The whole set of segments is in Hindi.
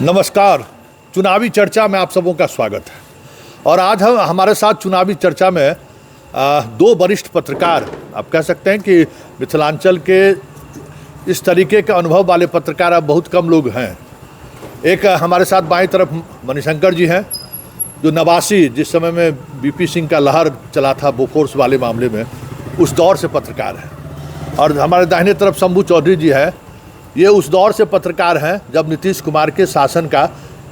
नमस्कार। चुनावी चर्चा में आप सबों का स्वागत है। और आज हम हमारे साथ चुनावी चर्चा में दो वरिष्ठ पत्रकार, आप कह सकते हैं कि मिथिलांचल के इस तरीके के अनुभव वाले पत्रकार अब बहुत कम लोग हैं। एक हमारे साथ बाईं तरफ मणिशंकर जी हैं, जो 89 जिस समय में बीपी सिंह का लहर चला था बोफोर्स वाले मामले में, उस दौर से पत्रकार हैं। और हमारे दाहिने तरफ शंभू चौधरी जी है, ये उस दौर से पत्रकार हैं जब नीतीश कुमार के शासन का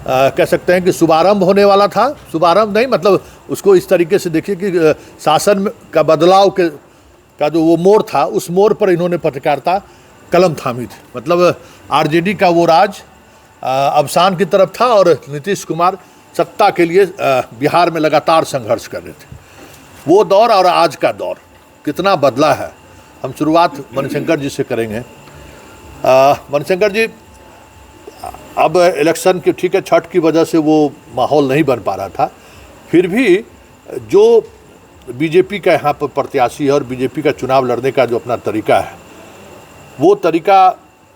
कह सकते हैं कि शुभारंभ होने वाला था। शुभारंभ नहीं, मतलब उसको इस तरीके से देखिए कि शासन का बदलाव का जो वो मोड़ था, उस मोड़ पर इन्होंने पत्रकारिता कलम थामी थी। मतलब आरजेडी का वो राज अवसान की तरफ था और नीतीश कुमार सत्ता के लिए बिहार में लगातार संघर्ष कर रहे थे। वो दौर और आज का दौर कितना बदला है, हम शुरुआत मणिशंकर जी से करेंगे। मणिशंकर जी, अब इलेक्शन की ठीक है, छठ की वजह से वो माहौल नहीं बन पा रहा था, फिर भी जो बीजेपी का यहाँ पर प्रत्याशी है और बीजेपी का चुनाव लड़ने का जो अपना तरीका है, वो तरीका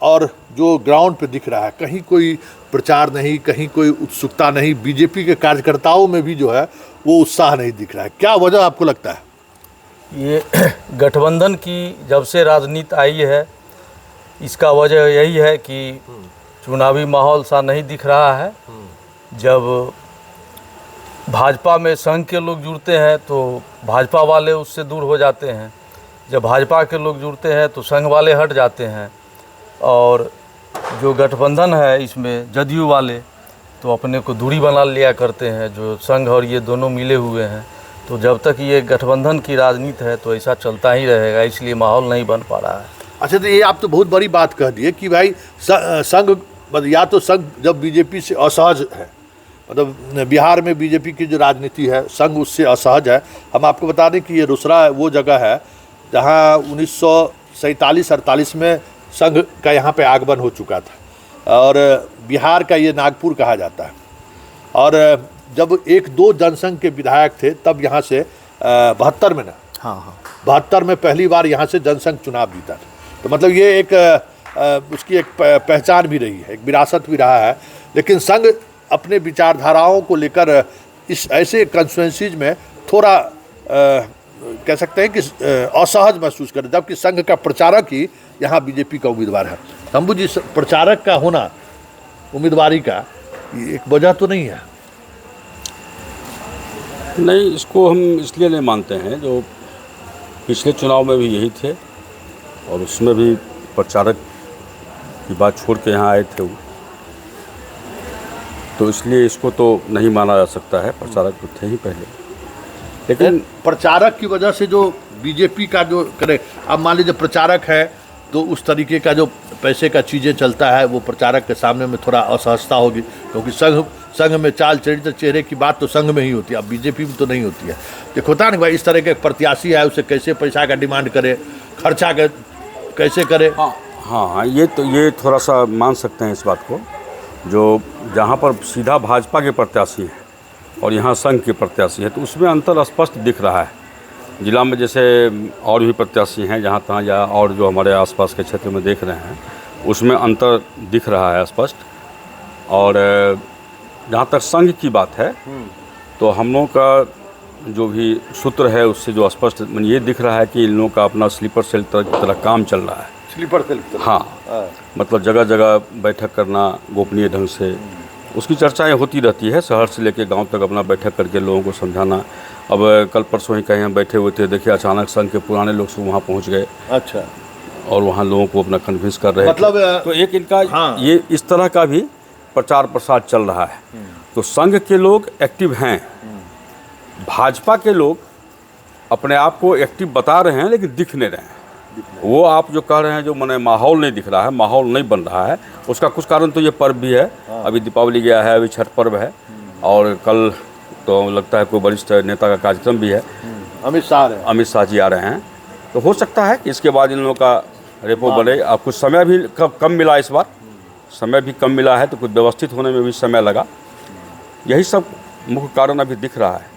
और जो ग्राउंड पे दिख रहा है, कहीं कोई प्रचार नहीं, कहीं कोई उत्सुकता नहीं, बीजेपी के कार्यकर्ताओं में भी जो है वो उत्साह नहीं दिख रहा है। क्या वजह आपको लगता है? ये गठबंधन की जब से राजनीति आई है, इसका वजह यही है कि चुनावी माहौल सा नहीं दिख रहा है। जब भाजपा में संघ के लोग जुड़ते हैं तो भाजपा वाले उससे दूर हो जाते हैं, जब भाजपा के लोग जुड़ते हैं तो संघ वाले हट जाते हैं, और जो गठबंधन है इसमें जदयू वाले तो अपने को दूरी बना लिया करते हैं, जो संघ और ये दोनों मिले हुए हैं। तो जब तक ये गठबंधन की राजनीति है तो ऐसा चलता ही रहेगा, इसलिए माहौल नहीं बन पा रहा है। अच्छा, तो ये आप तो बहुत बड़ी बात कह दिए कि भाई संघ, या तो संघ जब बीजेपी से असहज है, मतलब बिहार में बीजेपी की जो राजनीति है, संघ उससे असहज है। हम आपको बता दें कि ये रोसड़ा वो जगह है जहाँ 1947-48 में संघ का यहाँ पे आगमन हो चुका था, और बिहार का ये नागपुर कहा जाता है। और जब 1-2 जनसंघ के विधायक थे तब यहाँ से 72 में ना, हाँ 72 में पहली बार यहाँ से जनसंघ चुनाव जीता था। तो मतलब ये एक उसकी एक पहचान भी रही है, एक विरासत भी रहा है। लेकिन संघ अपने विचारधाराओं को लेकर इस ऐसे कंस्टिट्यूएंसीज में थोड़ा कह सकते हैं कि असहज महसूस करे, जबकि संघ का प्रचारक ही यहाँ बीजेपी का उम्मीदवार है। शंभू जी, प्रचारक का होना उम्मीदवारी का एक वजह तो नहीं है? नहीं, इसको हम इसलिए नहीं मानते हैं, जो पिछले चुनाव में भी यही थे और उसमें भी प्रचारक की बात छोड़ के यहाँ आए थे वो, तो इसलिए इसको तो नहीं माना जा सकता है। प्रचारक तो थे ही पहले, लेकिन प्रचारक की वजह से जो बीजेपी का जो करे, अब मान लीजिए प्रचारक है तो उस तरीके का जो पैसे का चीज़ें चलता है वो प्रचारक के सामने में थोड़ा असहजता होगी, क्योंकि संघ में चाल चरित्र चेहरे की बात तो संघ में ही होती है, अब बीजेपी में तो नहीं होती है। देखो होता नहीं भाई, इस तरह के प्रत्याशी है, उसे कैसे पैसा का डिमांड करे, खर्चा कैसे करे। हाँ, ये थोड़ा सा मान सकते हैं इस बात को, जो जहाँ पर सीधा भाजपा के प्रत्याशी हैं और यहाँ संघ के प्रत्याशी है, तो उसमें अंतर स्पष्ट दिख रहा है। जिला में जैसे और भी प्रत्याशी हैं जहाँ तहाँ, या और जो हमारे आसपास के क्षेत्र में देख रहे हैं, उसमें अंतर दिख रहा है स्पष्ट। और जहाँ तक संघ की बात है तो हम लोगों का जो भी सूत्र है उससे जो स्पष्ट ये दिख रहा है कि इन लोगों का अपना स्लीपर सेल की तरह काम चल रहा है। स्लीपर सेल की तरह? हाँ, मतलब जगह जगह बैठक करना गोपनीय ढंग से, उसकी चर्चाएं होती रहती है, शहर से लेकर गांव तक अपना बैठक करके लोगों को समझाना। अब कल परसों ही कहीं हम बैठे हुए थे, देखिए अचानक संघ के पुराने लोग सब वहाँ पहुँच गए। अच्छा। और वहाँ लोगों को अपना कन्विंस कर रहे मतलब थे। तो एक इनका हाँ, ये इस तरह का भी प्रचार प्रसार चल रहा है। तो संघ के लोग एक्टिव हैं, भाजपा के लोग अपने आप को एक्टिव बता रहे हैं लेकिन दिख नहीं रहे हैं। वो आप जो कह रहे हैं, जो माने माहौल नहीं दिख रहा है, माहौल नहीं बन रहा है, उसका कुछ कारण तो ये पर्व भी है। अभी दीपावली गया है, अभी छठ पर्व है, और कल तो लगता है कोई वरिष्ठ नेता का कार्यक्रम भी है, अमित शाह जी आ रहे हैं। तो हो सकता है कि इसके बाद इन लोगों का रेपो बने। अब कुछ समय भी कम मिला, इस बार समय भी कम मिला है, तो कुछ व्यवस्थित होने में भी समय लगा। यही सब मुख्य कारण अभी दिख रहा है।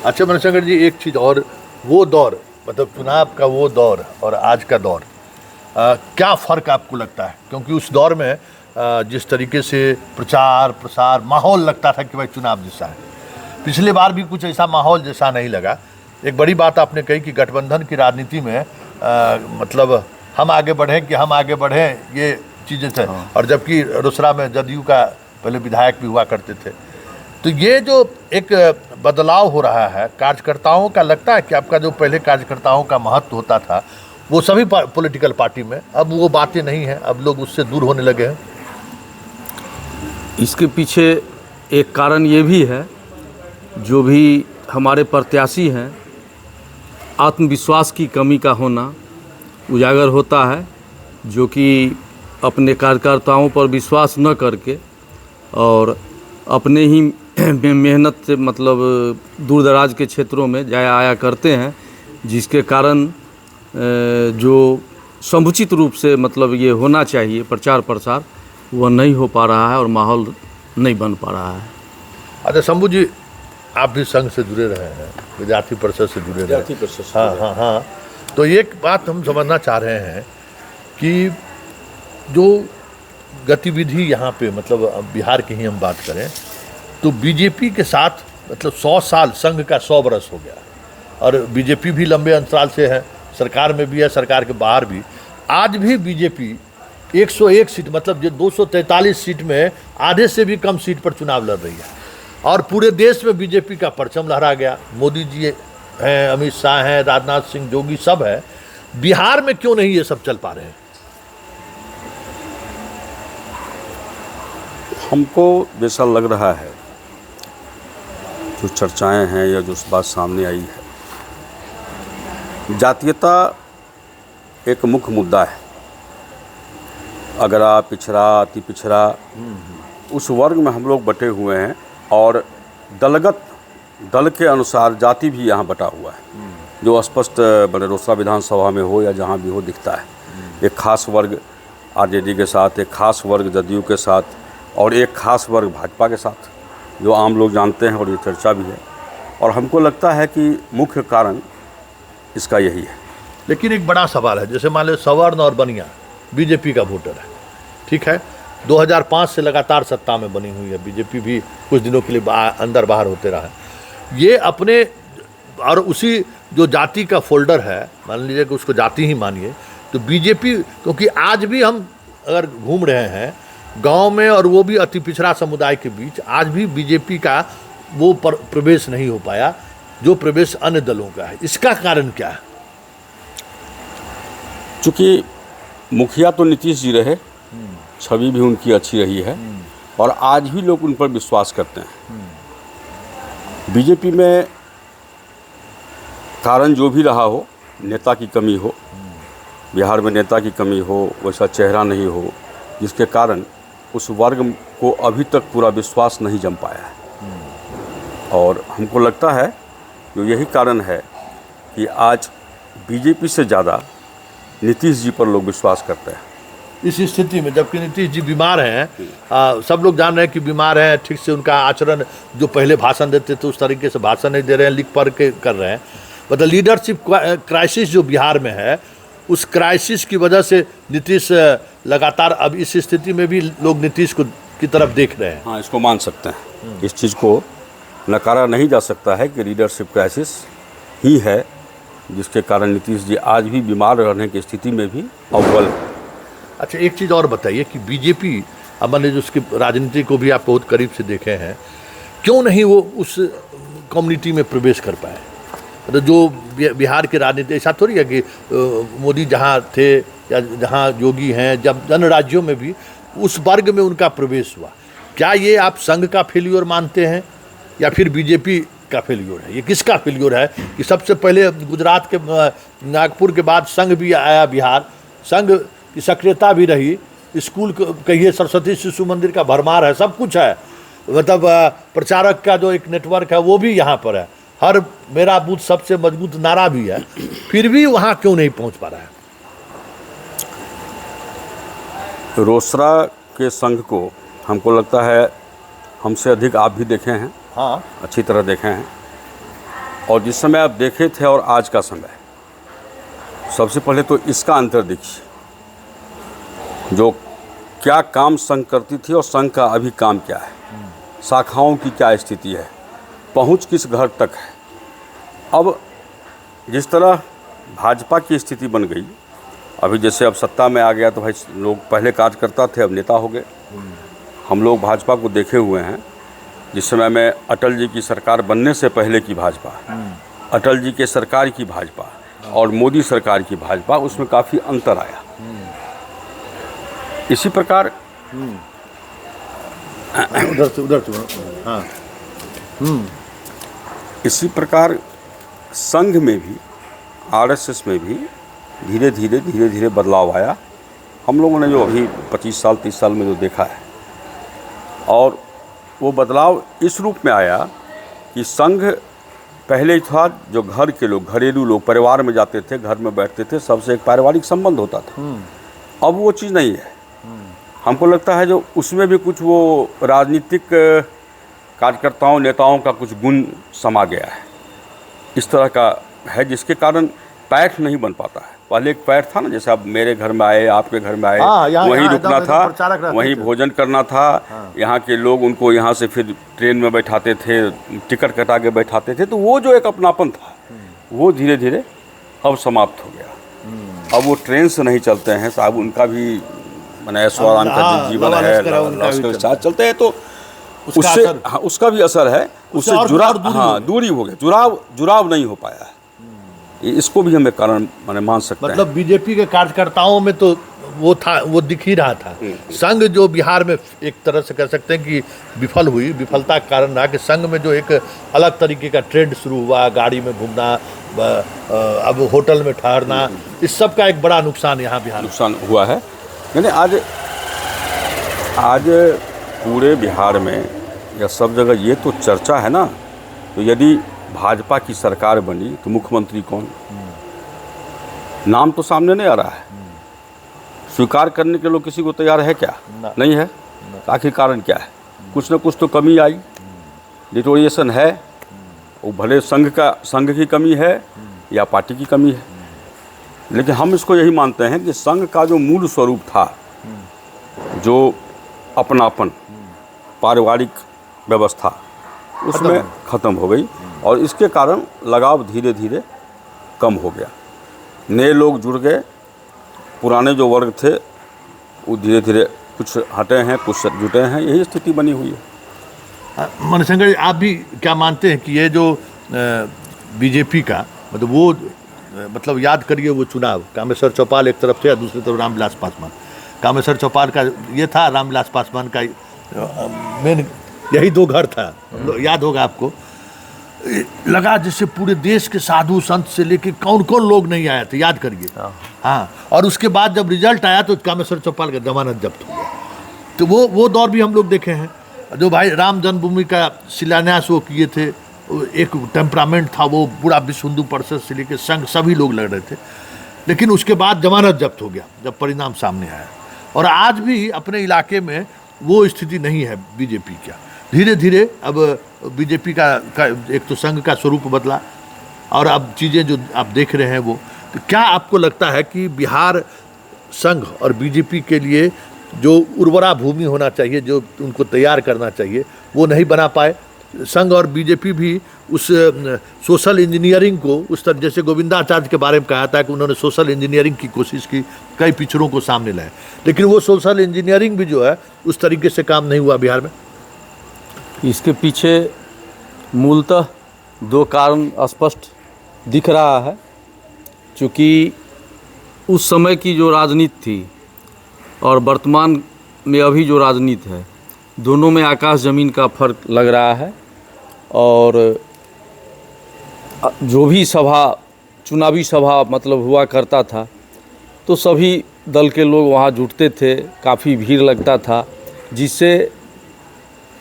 अच्छा मणिशंकर जी, एक चीज़ और, वो दौर मतलब चुनाव का वो दौर और आज का दौर, क्या फ़र्क आपको लगता है? क्योंकि उस दौर में जिस तरीके से प्रचार प्रसार माहौल लगता था कि भाई चुनाव जैसा है, पिछले बार भी कुछ ऐसा माहौल जैसा नहीं लगा। एक बड़ी बात आपने कही कि गठबंधन की राजनीति में मतलब हम आगे बढ़ें कि हम आगे बढ़ें, ये चीज़ें थे। और जबकि रोसड़ा में जदयू का पहले विधायक भी हुआ करते थे। तो ये जो एक बदलाव हो रहा है कार्यकर्ताओं का, लगता है कि आपका जो पहले कार्यकर्ताओं का महत्व होता था वो सभी पॉलिटिकल पार्टी में, अब वो बातें नहीं हैं, अब लोग उससे दूर होने लगे हैं? इसके पीछे एक कारण ये भी है, जो भी हमारे प्रत्याशी हैं, आत्मविश्वास की कमी का होना उजागर होता है, जो कि अपने कार्यकर्ताओं पर विश्वास न करके और अपने ही मेहनत से मतलब दूर दराज के क्षेत्रों में जाया आया करते हैं, जिसके कारण जो समुचित रूप से मतलब ये होना चाहिए प्रचार प्रसार, वह नहीं हो पा रहा है और माहौल नहीं बन पा रहा है। अच्छा शंभू जी, आप भी संघ से जुड़े रहे हैं, विद्यार्थी परिषद से जुड़े रहे हैं। हाँ। तो एक बात हम समझना चाह रहे हैं कि जो गतिविधि यहाँ पे, मतलब बिहार की ही हम बात करें तो बीजेपी के साथ मतलब 100 साल, संघ का 100 बरस हो गया और बीजेपी भी लंबे अंतराल से है, सरकार में भी है, सरकार के बाहर भी। आज भी बीजेपी 101 सीट, मतलब जो 243 सीट में आधे से भी कम सीट पर चुनाव लड़ रही है और पूरे देश में बीजेपी का परचम लहरा गया। मोदी जी हैं, अमित शाह हैं, राजनाथ सिंह, जोगी सब है। बिहार में क्यों नहीं ये सब चल पा रहे हैं? हमको जैसा लग रहा है, जो चर्चाएं हैं या जो बात सामने आई है, जातीयता एक मुख्य मुद्दा है। अगरा, पिछड़ा, अति पिछड़ा, उस वर्ग में हम लोग बटे हुए हैं और दलगत दल के अनुसार जाति भी यहाँ बटा हुआ है, जो स्पष्ट बड़े रोसड़ा विधानसभा में हो या जहाँ भी हो दिखता है। एक खास वर्ग आरजेडी के साथ, एक खास वर्ग जदयू के साथ और एक खास वर्ग भाजपा के साथ, जो आम लोग जानते हैं और ये चर्चा भी है। और हमको लगता है कि मुख्य कारण इसका यही है। लेकिन एक बड़ा सवाल है, जैसे मान लो सवर्ण और बनिया बीजेपी का वोटर है, ठीक है, 2005 से लगातार सत्ता में बनी हुई है, बीजेपी भी कुछ दिनों के लिए अंदर बाहर होते रहा है। ये अपने और उसी जो जाति का फोल्डर है, मान लीजिए कि उसको जाति ही मानिए, तो बीजेपी, क्योंकि आज भी हम अगर घूम रहे हैं गांव में और वो भी अति पिछड़ा समुदाय के बीच, आज भी बीजेपी का वो प्रवेश नहीं हो पाया जो प्रवेश अन्य दलों का है। इसका कारण क्या है? चूँकि मुखिया तो नीतीश जी रहे, छवि भी उनकी अच्छी रही है और आज भी लोग उन पर विश्वास करते हैं। बीजेपी में कारण जो भी रहा हो, नेता की कमी हो, बिहार में नेता की कमी हो, वैसा चेहरा नहीं हो, जिसके कारण उस वर्ग को अभी तक पूरा विश्वास नहीं जम पाया है। और हमको लगता है कि यही कारण है कि आज बीजेपी से ज़्यादा नीतीश जी पर लोग विश्वास करते हैं। इस स्थिति में जबकि नीतीश जी बीमार हैं, सब लोग जान रहे हैं कि बीमार हैं, ठीक से उनका आचरण, जो पहले भाषण देते थे उस तरीके से भाषण नहीं दे रहे हैं, लिख पढ़ के कर रहे हैं। मतलब लीडरशिप क्राइसिस जो बिहार में है, उस क्राइसिस की वजह से नीतीश लगातार, अब इस स्थिति में भी लोग नीतीश को की तरफ देख रहे हैं। हाँ, इसको मान सकते हैं। इस चीज़ को नकारा नहीं जा सकता है कि लीडरशिप क्राइसिस ही है जिसके कारण नीतीश जी आज भी बीमार रहने की स्थिति में भी अव्वल है। अच्छा, एक चीज़ और बताइए कि बीजेपी, अब मान लीजिए उसकी राजनीति को भी आप बहुत करीब से देखे हैं, क्यों नहीं वो उस कम्युनिटी में प्रवेश कर पाए? तो जो बिहार की राजनीति, ऐसा थोड़ी है कि मोदी जहाँ थे या जहाँ योगी हैं, जब अन्य राज्यों में भी उस वर्ग में उनका प्रवेश हुआ। क्या ये आप संघ का फेल्योर मानते हैं या फिर बीजेपी का फेल्योर है? ये किसका फेल्योर है कि सबसे पहले गुजरात के नागपुर के बाद संघ भी आया बिहार, संघ की सक्रियता भी रही, स्कूल कहिए, सरस्वती शिशु मंदिर का भरमार है, सब कुछ है, मतलब प्रचारक का जो एक नेटवर्क है वो भी यहाँ पर है, हर मेरा बूथ सबसे मजबूत नारा भी है, फिर भी वहाँ क्यों नहीं पहुँच पा रहा है? रोसड़ा के संघ को हमको लगता है हमसे अधिक आप भी देखे हैं। हाँ, अच्छी तरह देखे हैं। और जिस समय आप देखे थे और आज का समय, सबसे पहले तो इसका अंतर देखिए। जो क्या काम संघ करती थी और संघ का अभी काम क्या है, शाखाओं की क्या स्थिति है, पहुंच किस घर तक है। अब जिस तरह भाजपा की स्थिति बन गई, अभी जैसे अब सत्ता में आ गया तो भाई लोग पहले कार्यकर्ता थे अब नेता हो गए। हम लोग भाजपा को देखे हुए हैं, जिस समय में अटल जी की सरकार बनने से पहले की भाजपा, अटल जी के सरकार की भाजपा और मोदी सरकार की भाजपा, उसमें काफ़ी अंतर आया। इसी प्रकार उधर से हाँ। इसी प्रकार संघ में भी, आरएसएस में भी धीरे धीरे बदलाव आया। हम लोगों ने जो अभी 25 साल 30 साल में जो देखा है, और वो बदलाव इस रूप में आया कि संघ पहले था जो घर के लोग, घरेलू लोग परिवार में जाते थे, घर में बैठते थे, सबसे एक पारिवारिक संबंध होता था। अब वो चीज़ नहीं है। हमको लगता है जो उसमें भी कुछ वो राजनीतिक कार्यकर्ताओं नेताओं का कुछ गुण समा गया है, इस तरह का है, जिसके कारण पैठ नहीं बन पाता है। पहले एक पैठ था ना, जैसे आप मेरे घर में आए, आपके घर में आए, वहीं रुकना था, वहीं भोजन करना था। यहाँ के लोग उनको यहाँ से फिर ट्रेन में बैठाते थे, टिकट कटा के बैठाते थे। तो वो जो एक अपनापन था वो धीरे धीरे अब समाप्त हो गया। अब वो ट्रेन से नहीं चलते हैं साहब, उनका भी मैंने ऐश्वर्य का जीवन है, लश्कर के साथ चलते हैं, तो उससे हाँ उसका भी असर है, उससे जुड़ाव, हाँ दूरी हो गया, जुड़ाव नहीं हो पाया है। इसको भी हम एक कारण मैंने मान सकते हैं। मतलब बीजेपी के कार्यकर्ताओं में तो वो था, वो दिख ही रहा था। संघ जो बिहार में एक तरह से कह सकते हैं कि विफल हुई, विफलता का कारण रहा कि संघ में जो एक अलग तरीके का ट्रेंड शुरू हुआ, गाड़ी में घूमना, अब होटल में ठहरना, इस सब का एक बड़ा नुकसान यहाँ बिहार नुकसान हुआ है। यानी आज पूरे बिहार में या सब जगह ये तो चर्चा है ना, तो यदि भाजपा की सरकार बनी तो मुख्यमंत्री कौन, नाम तो सामने नहीं आ रहा है। स्वीकार करने के लोग किसी को तैयार है क्या? नहीं है। आखिर कारण क्या है? कुछ न कुछ तो कमी आई, डिटोरिएशन है। वो भले संघ की कमी है या पार्टी की कमी है, लेकिन हम इसको यही मानते हैं कि संघ का जो मूल स्वरूप था, जो अपनापन, पारिवारिक व्यवस्था, उसमें ख़त्म हो गई और इसके कारण लगाव धीरे धीरे कम हो गया। नए लोग जुड़ गए, पुराने जो वर्ग थे वो धीरे धीरे कुछ हटे हैं, कुछ जुटे हैं, यही स्थिति बनी हुई है। मणिशंकर जी, आप भी क्या मानते हैं कि ये जो बीजेपी का मतलब वो मतलब याद करिए वो चुनाव, कामेश्वर चौपाल एक तरफ थे और दूसरी तरफ रामविलास पासवान। कामेश्वर चौपाल का ये था, रामविलास पासवान का मेन यही दो घर था, याद होगा आपको। लगा जैसे पूरे देश के साधु संत से लेके कौन कौन लोग नहीं आए थे, याद करिए। हाँ, और उसके बाद जब रिजल्ट आया तो कामेश्वर चौपाल का जमानत जब्त हो गया। तो वो दौर भी हम लोग देखे हैं। जो भाई राम जन्मभूमि का शिलान्यास वो किए थे, एक टेम्परामेंट था, वो पूरा विश्व हिंदू परिषद से लेके संघ सभी लोग लड़ रहे थे, लेकिन उसके बाद जमानत जब्त हो गया जब परिणाम सामने आया। और आज भी अपने इलाके में वो स्थिति नहीं है बीजेपी का। धीरे धीरे अब बीजेपी का एक तो संघ का स्वरूप बदला और अब चीज़ें जो आप देख रहे हैं वो, तो क्या आपको लगता है कि बिहार संघ और बीजेपी के लिए जो उर्वरा भूमि होना चाहिए, जो उनको तैयार करना चाहिए, वो नहीं बना पाए? संघ और बीजेपी भी उस सोशल इंजीनियरिंग को उस तरह, जैसे गोविंदाचार्य के बारे में कहा था कि उन्होंने सोशल इंजीनियरिंग की कोशिश की, कई पिछड़ों को सामने लाए, लेकिन वो सोशल इंजीनियरिंग भी जो है उस तरीके से काम नहीं हुआ बिहार में। इसके पीछे मूलतः दो कारण स्पष्ट दिख रहा है। चूँकि उस समय की जो राजनीति थी और वर्तमान में अभी जो राजनीति है, दोनों में आकाश ज़मीन का फर्क लग रहा है। और जो भी सभा, चुनावी सभा मतलब हुआ करता था, तो सभी दल के लोग वहाँ जुटते थे, काफ़ी भीड़ लगता था, जिससे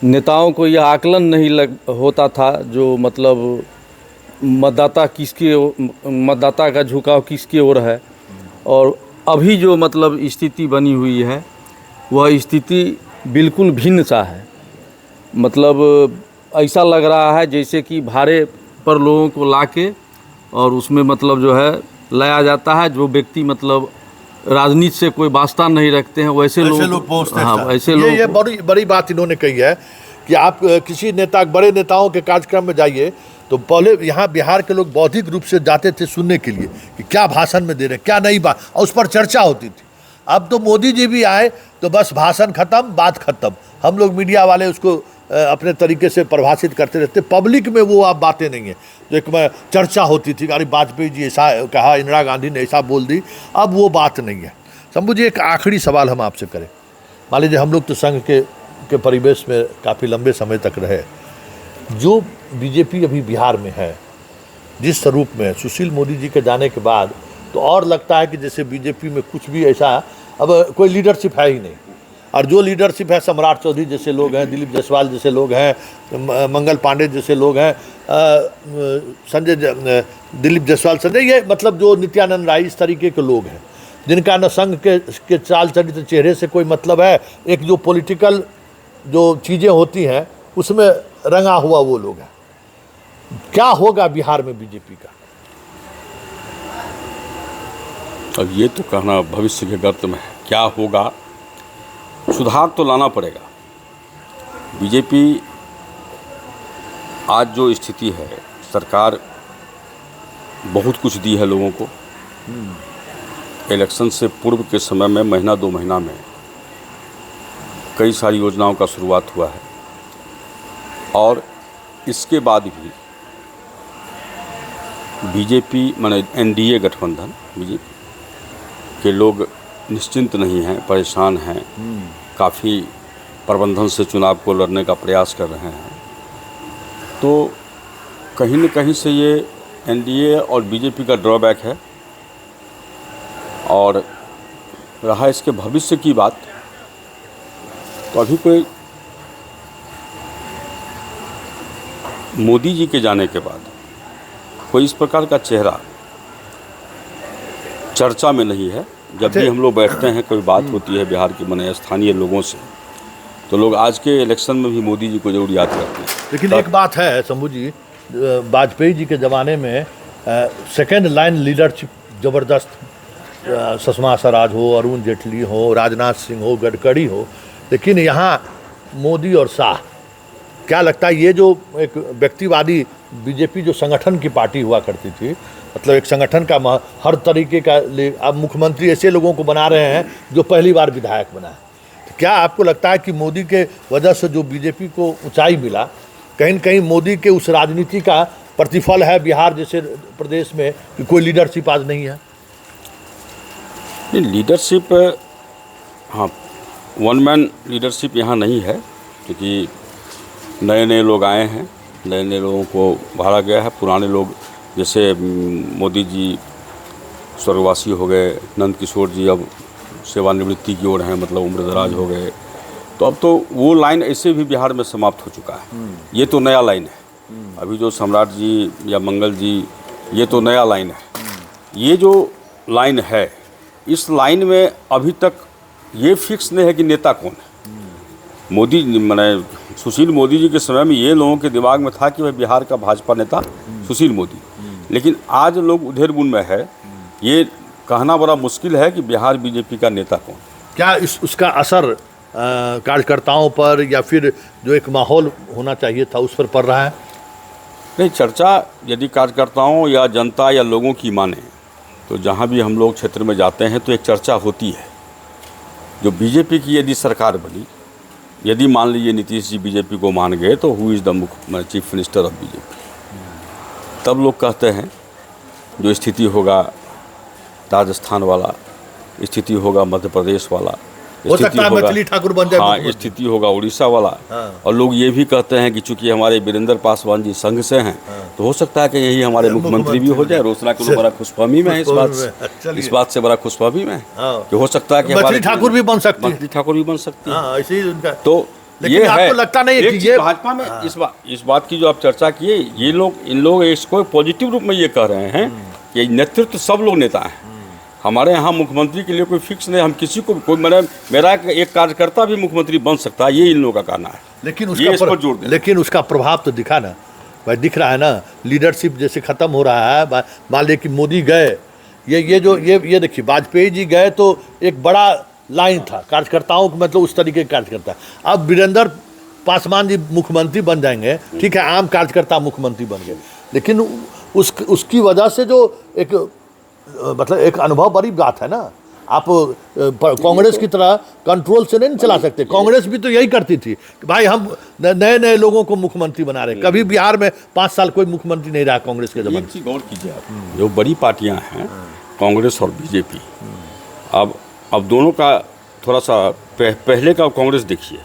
नेताओं को यह आकलन नहीं होता था जो मतलब मतदाता का झुकाव किसकी ओर है। और अभी जो मतलब स्थिति बनी हुई है, वह स्थिति बिल्कुल भिन्न सा है। मतलब ऐसा लग रहा है जैसे कि भाड़े पर लोगों को लाके और उसमें मतलब जो है लाया जाता है, जो व्यक्ति मतलब राजनीति से कोई वास्ता नहीं रखते हैं वैसे लोग पहुंचते हैं। हाँ वैसे ये लोग बड़ी बड़ी बात इन्होंने कही है कि आप किसी नेता, बड़े नेताओं के कार्यक्रम में जाइए तो पहले यहाँ बिहार के लोग बौद्धिक रूप से जाते थे सुनने के लिए कि क्या भाषण में दे रहे हैं, क्या नई बात, और उस पर चर्चा होती थी। अब तो मोदी जी भी आए तो बस भाषण खत्म, बात खत्म। हम लोग मीडिया वाले उसको अपने तरीके से परिभाषित करते रहते, पब्लिक में वो आप बातें नहीं है। जो एक चर्चा होती थी, अरे वाजपेयी जी ऐसा कहा, इंदिरा गांधी ने ऐसा बोल दी, अब वो बात नहीं है। शंभू जी, एक आखिरी सवाल हम आपसे करें। मान लीजिए हम लोग तो संघ के परिवेश में काफ़ी लंबे समय तक रहे, जो बीजेपी अभी बिहार में है जिस स्वरूप में, सुशील मोदी जी के जाने के बाद तो और लगता है कि जैसे बीजेपी में कुछ भी ऐसा अब कोई लीडरशिप है ही नहीं। और जो लीडरशिप है, सम्राट चौधरी जैसे लोग हैं, दिलीप जायसवाल जैसे लोग हैं, मंगल पांडे जैसे लोग हैं, दिलीप जायसवाल संजय, ये मतलब जो नित्यानंद राय, इस तरीके के लोग हैं जिनका न संघ के चाल चरित्र चेहरे से कोई मतलब है। एक जो पॉलिटिकल जो चीज़ें होती हैं उसमें रंगा हुआ वो लोग हैं। क्या होगा बिहार में बीजेपी का? अब ये तो कहना भविष्य के गर्त में है, क्या होगा। सुधार तो लाना पड़ेगा। बीजेपी आज जो स्थिति है, सरकार बहुत कुछ दी है लोगों को। इलेक्शन से पूर्व के समय में महीना 2 महीना में कई सारी योजनाओं का शुरुआत हुआ है, और इसके बाद भी बीजेपी माने एनडीए गठबंधन, बीजेपी के लोग निश्चिंत नहीं हैं, परेशान हैं, काफ़ी प्रबंधन से चुनाव को लड़ने का प्रयास कर रहे हैं। तो कहीं न कहीं से ये एनडीए और बीजेपी का ड्रॉबैक है। और रहा इसके भविष्य की बात, तो अभी कोई मोदी जी के जाने के बाद कोई इस प्रकार का चेहरा चर्चा में नहीं है। जब भी हम लोग बैठते हैं, कोई बात होती है बिहार के माने स्थानीय लोगों से, तो लोग आज के इलेक्शन में भी मोदी जी को जरूर याद करते हैं। लेकिन एक बात है शंभू जी, वाजपेयी जी के ज़माने में सेकेंड लाइन लीडरशिप ज़बरदस्त, सुषमा स्वराज हो, अरुण जेटली हो, राजनाथ सिंह हो, गडकरी हो। लेकिन यहाँ मोदी और शाह, क्या लगता है ये जो एक व्यक्तिवादी बीजेपी जो संगठन की पार्टी हुआ करती थी, मतलब एक संगठन का हर तरीके का, अब मुख्यमंत्री ऐसे लोगों को बना रहे हैं जो पहली बार विधायक बना है। तो क्या आपको लगता है कि मोदी के वजह से जो बीजेपी को ऊंचाई मिला, कहीं न कहीं मोदी के उस राजनीति का प्रतिफल है बिहार जैसे प्रदेश में कि कोई लीडरशिप आज नहीं है? लीडरशिप, हाँ, वन मैन लीडरशिप यहाँ नहीं है, क्योंकि नए नए लोग आए हैं, नए नए लोगों को भाड़ा गया है। पुराने लोग जैसे मोदी जी स्वर्गवासी हो गए, नंद किशोर जी अब सेवानिवृत्ति की ओर हैं, मतलब उम्रदराज हो गए, तो अब तो वो लाइन ऐसे भी बिहार में समाप्त हो चुका है। ये तो नया लाइन है। अभी जो सम्राट जी या मंगल जी, ये तो नया लाइन है। ये जो लाइन है, इस लाइन में अभी तक ये फिक्स नहीं है कि नेता कौन है। मोदी माने सुशील मोदी जी के समय में ये लोगों के दिमाग में था कि वह बिहार का भाजपा नेता सुशील मोदी, लेकिन आज लोग उधेड़ बुन में है, ये कहना बड़ा मुश्किल है कि बिहार बीजेपी का नेता कौन। क्या उसका असर कार्यकर्ताओं पर या फिर जो एक माहौल होना चाहिए था उस पर पड़ रहा है? नहीं, चर्चा यदि कार्यकर्ताओं या जनता या लोगों की माने तो जहाँ भी हम लोग क्षेत्र में जाते हैं तो एक चर्चा होती है। जो बीजेपी की यदि सरकार बनी, यदि मान लीजिए नीतीश जी बीजेपी को मान गए, तो who is the chief minister of BJP, तब लोग कहते हैं जो स्थिति होगा राजस्थान वाला, स्थिति होगा मध्य प्रदेश वाला, हो सकता है मैथिली ठाकुर बन जाए, हाँ, स्थिति होगा उड़ीसा वाला। हाँ। और लोग ये भी कहते हैं कि चूंकि हमारे वीरेंद्र पासवान जी संघ से हैं, तो हो सकता है कि यही हमारे मुख्यमंत्री भी हो जाए। रोसना के लोग बड़ा खुशफहमी में है इस बात से बड़ा खुशफहमी में है कि हो सकता है कि मैथिली ठाकुर भी बन सकती है, मैथिली ठाकुर भी बन सकती है। हाँ, ऐसे ही उनका। तो लेकिन ये आपको है, लगता नहीं है कि ये भाजपा में इस बात की जो आप चर्चा किए, ये लोग, इन लोग इसको पॉजिटिव रूप में ये कह रहे हैं कि नेतृत्व सब लोग नेता हैं। हमारे यहाँ मुख्यमंत्री के लिए कोई फिक्स नहीं, हम किसी को कोई, मेरा एक कार्यकर्ता भी मुख्यमंत्री बन सकता है, ये इन लोगों का कहना है। लेकिन उसका प्रभाव तो दिखा ना भाई, दिख रहा है ना। लीडरशिप जैसे खत्म हो रहा है, मान लिया कि मोदी गए, ये देखिए, वाजपेयी जी गए तो एक बड़ा लाइन था कार्यकर्ताओं को, मतलब उस तरीके के कार्यकर्ता। अब वीरेंद्र पासवान जी मुख्यमंत्री बन जाएंगे, ठीक है, आम कार्यकर्ता मुख्यमंत्री बन गए, लेकिन उसकी वजह से जो एक मतलब एक अनुभव बड़ी बात है ना। आप कांग्रेस की तरह कंट्रोल से नहीं चला सकते। कांग्रेस भी तो यही करती थी कि भाई हम नए नए लोगों को मुख्यमंत्री बना रहे हैं। कभी बिहार में 5 साल कोई मुख्यमंत्री नहीं रहा कांग्रेस के जमाने। एक चीज़ गौर कीजिए आप, जो बड़ी पार्टियां हैं कांग्रेस और बीजेपी, अब दोनों का थोड़ा सा पहले का कांग्रेस देखिए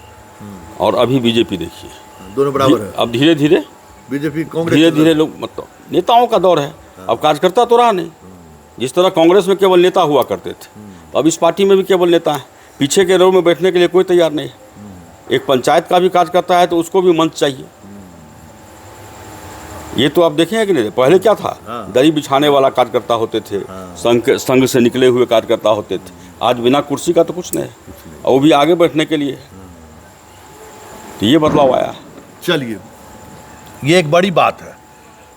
और अभी बीजेपी देखिए, दोनों बराबर है। अब धीरे धीरे बीजेपी कांग्रेस धीरे धीरे लोग, मतलब नेताओं का दौर है, अब कार्यकर्ता तो रहा नहीं। जिस तरह कांग्रेस में केवल नेता हुआ करते थे, अब इस पार्टी में भी केवल नेता है, पीछे के रो में बैठने के लिए कोई तैयार नहीं है। एक पंचायत का भी कार्यकर्ता है तो उसको भी मंच चाहिए। ये तो आप देखें कि नहीं, पहले क्या था, दरी बिछाने वाला कार्यकर्ता होते थे, संघ से निकले हुए कार्यकर्ता होते थे। आज बिना कुर्सी का तो कुछ नहीं है, और वो भी आगे बैठने के लिए, तो ये बदलाव आया। चलिए, ये एक बड़ी बात है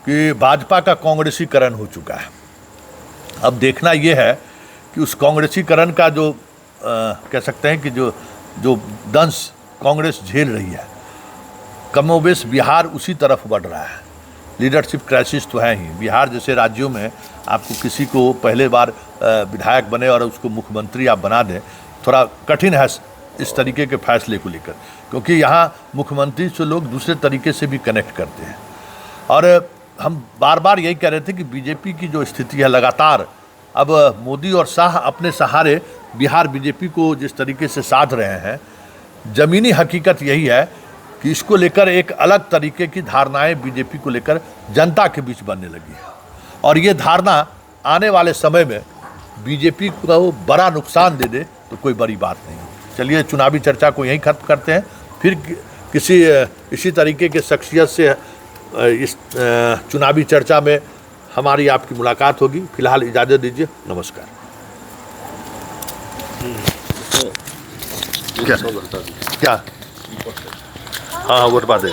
कि भाजपा का कांग्रेसीकरण हो चुका है। अब देखना ये है कि उस कांग्रेसीकरण का जो कह सकते हैं कि जो दंश कांग्रेस झेल रही है, कमोबेश बिहार उसी तरफ बढ़ रहा है। लीडरशिप क्राइसिस तो है ही। बिहार जैसे राज्यों में आपको किसी को पहले बार विधायक बने और उसको मुख्यमंत्री आप बना दें, थोड़ा कठिन है इस तरीके के फैसले को लेकर, क्योंकि यहाँ मुख्यमंत्री से लोग दूसरे तरीके से भी कनेक्ट करते हैं। और हम बार बार यही कह रहे थे कि बीजेपी की जो स्थिति है लगातार, अब मोदी और शाह अपने सहारे बिहार बीजेपी को जिस तरीके से साध रहे हैं, ज़मीनी हकीकत यही है कि इसको लेकर एक अलग तरीके की धारणाएं बीजेपी को लेकर जनता के बीच बनने लगी है। और ये धारणा आने वाले समय में बीजेपी को बड़ा नुकसान दे दे तो कोई बड़ी बात नहीं। चलिए, चुनावी चर्चा को यहीं खत्म करते हैं, फिर किसी इसी तरीके के शख्सियत से इस चुनावी चर्चा में हमारी आपकी मुलाकात होगी। फिलहाल इजाज़त दीजिए, नमस्कार। क्या हाँ, वोट बात है।